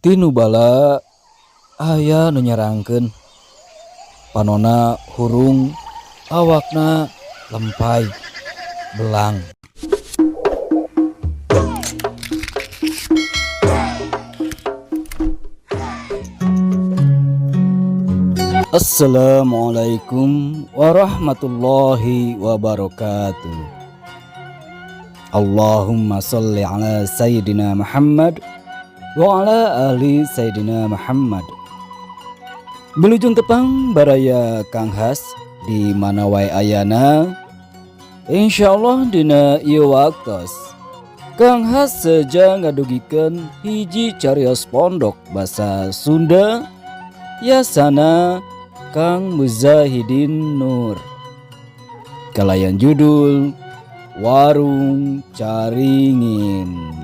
Tinu bala aya nu nyerangkeun panonna hurung awakna lempai belang. Assalamualaikum warahmatullahi wabarakatuh. Allahumma salli ala Sayyidina Muhammad wa ala ali Sayyidina Muhammad. Belujung tepang baraya Kang Has di mana wae ayana. Insyaallah dina ieu waktos Kang Has saja ngadugikeun hiji carios pondok basa Sunda yasana Kang Muzahidin Nur. Kalayan judul Warung Caringin.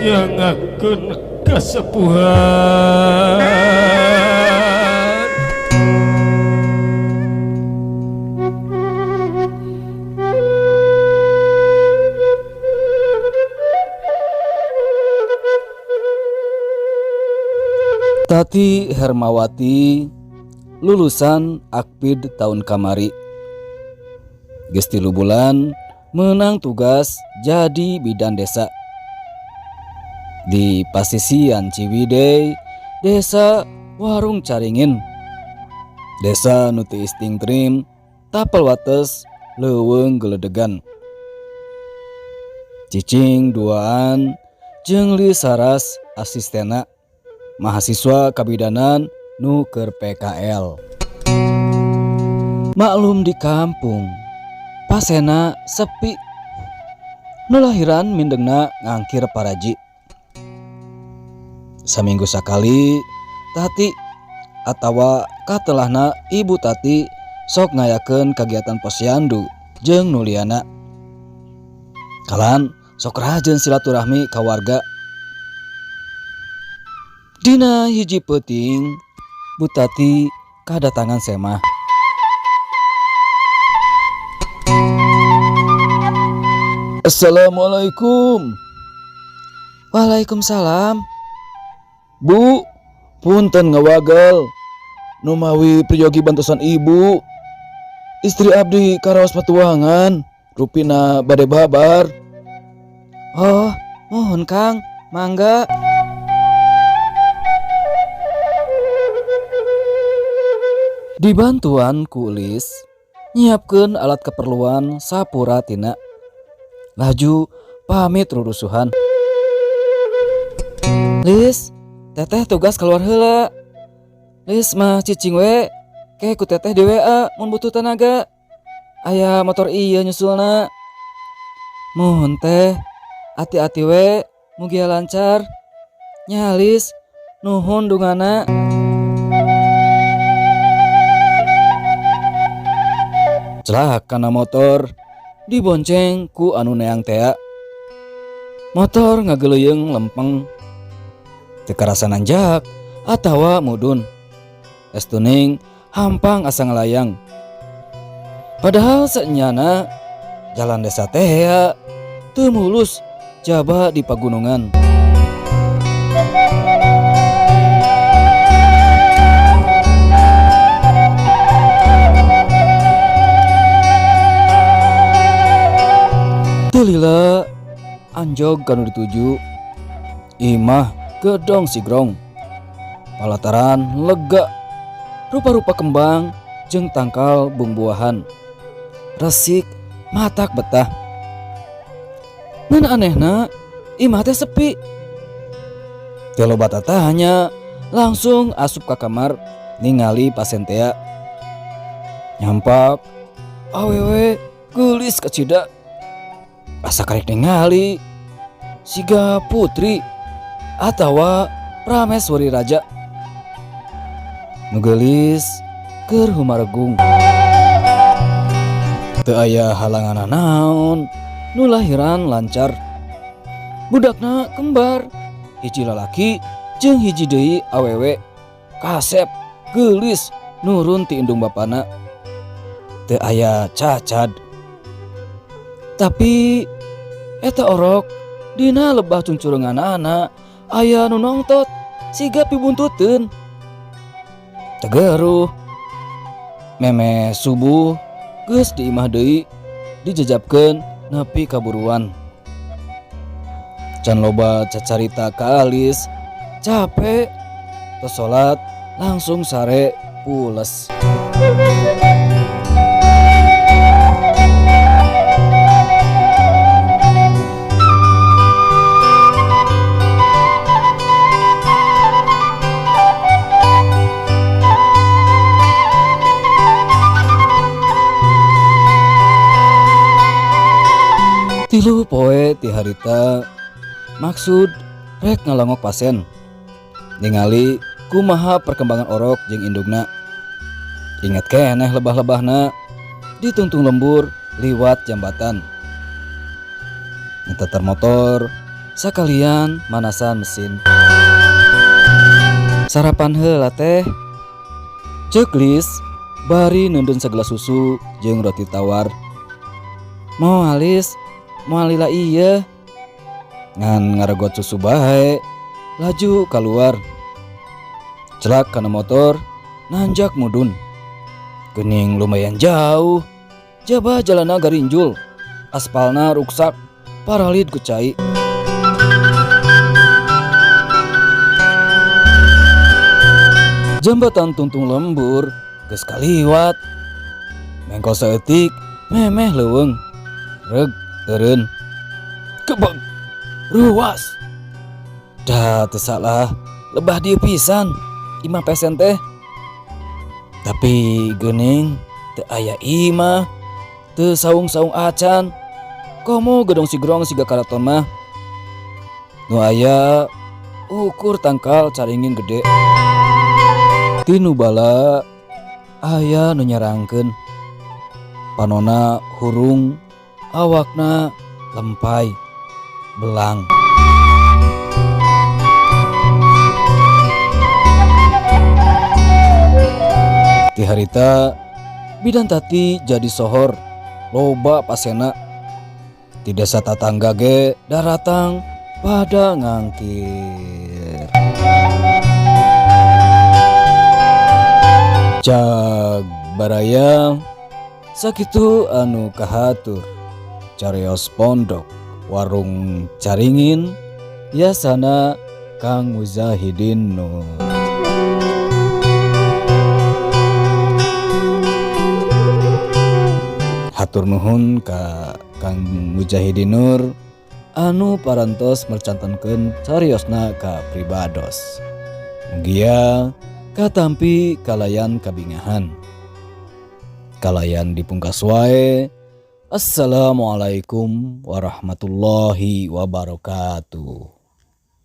Yang akan kasepuhan Tati Hermawati lulusan Akpid tahun kamari. Geus 3 bulan menang tugas jadi bidan desa di pasisian Ciwidey, desa Warung Caringin. Desa nu teu isting trim tapel wates leuweung geledegan. Cicing duaan jeung Li Saras asistena mahasiswa kabidanan nu keur PKL. Maklum di kampung pasena sepi. Nu lahiran mindengna ngangkir paraji. Saminggu sakali Tati atawa katelahna Ibu Tati sok ngayakeun kagiatan posyandu jeung nuliana. Kalan sok rajeun silaturahmi ka warga. Dina hiji peuting Bu Tati kadatangan semah. Assalamualaikum. Waalaikumsalam. Bu, punten ngawagal. Nu mawi priyogi bantosan ibu. Istri abdi karaos patuangan, rupina bade babar. Oh, mohon Kang, mangga. Dibantuan kulis nyiapkeun alat keperluan sapura tina. Laju pamit rurusuhan. Lis, teteh tugas keluar heula. Lis mah cicing we, ke ku teteh di WA mun butuh tenaga. Aya motor ieu nyusulna. Mohon teh, ati-ati we, mugia lancar. Nya Lis, nuhun dungana. Celak kana motor dibonceng ku anu neang tea. Motor ngageleuyeng lempeng. Teu karasa nanjak atawa mudun. Estuning hampang asa ngalayang. Padahal saenyana jalan desa teh teu mulus jaba di pagunungan. Lila anjog kanu dituju imah gedong sigrong palataran lega rupa-rupa kembang jeung tangkal bumbuahan resik matak betah. Nan anehna imah teh sepi. Teu loba tatahnya langsung asup ka kamar ningali pasien tea. Nyampak awewe geulis ka cida. Asa karek ningali siga putri atawa Prameswari Raja nu geulis keur humaregung. Teu aya halangan naon, nu lahiran lancar. Budakna kembar, hiji lalaki jeung hiji deui awewe. Kasep geulis nurun ti indung bapana. Teu aya cacad. Tapi eta orok Dina lebah cuncurengan anak aya nu nongtot siga pibuntuteun. Tegeruh meme subuh geus diimah deui dijejabkeun nepi kaburuan. Can loba cacarita ka alis capek tos salat langsung sare pules. Tilu poe ti harita maksud rek ngalongok pasien ningali kumaha perkembangan orok jeung indugna. Ingat keneh lebah-lebahna dituntung lembur liwat jambatan. Ngeteter motor sakalian manasan mesin. Sarapan heula teh. Ceuklis bari neundeun sagelas susu jeung roti tawar. Mau alis, mau lila iya. Ngan ngaregot susu bae, laju keluar. Celak kana motor, nanjak mudun. Geuning lumayan jauh. Jaba jalanna garinjul, aspalna ruksak, paralid ku cai. Jambatan tuntung lembur, geus kaliwat. Mengko saeutik, memeh leuweung. Reg eureun. Kebeg, ruas. Dah teu salah, lebah dieu pisan. 5 pesen teh. Tapi geuning teu aya imah, teu saung-saung acan. Komo gedong sigrong siga karaton mah. Nu aya ukur tangkal caringin gede. Tinu bala aya nu nyarangkeun. Panona hurung, awakna lempai, belang. Ti harita bidan tati jadi sohor loba pasena. Ti desa tatangga ge daratang pada ngangkir. Cag baraya sakitu anu kahatur carios pondok warung caringin yasana Kang Mujahidin Nur. Hatur nuhun ka Kang Mujahidin Nur anu parantos mercantenkeun cariosna ka pribados. Mugia katampi kalayan kabingahan. Kalayan dipungkas wae. Assalamualaikum warahmatullahi wabarakatuh.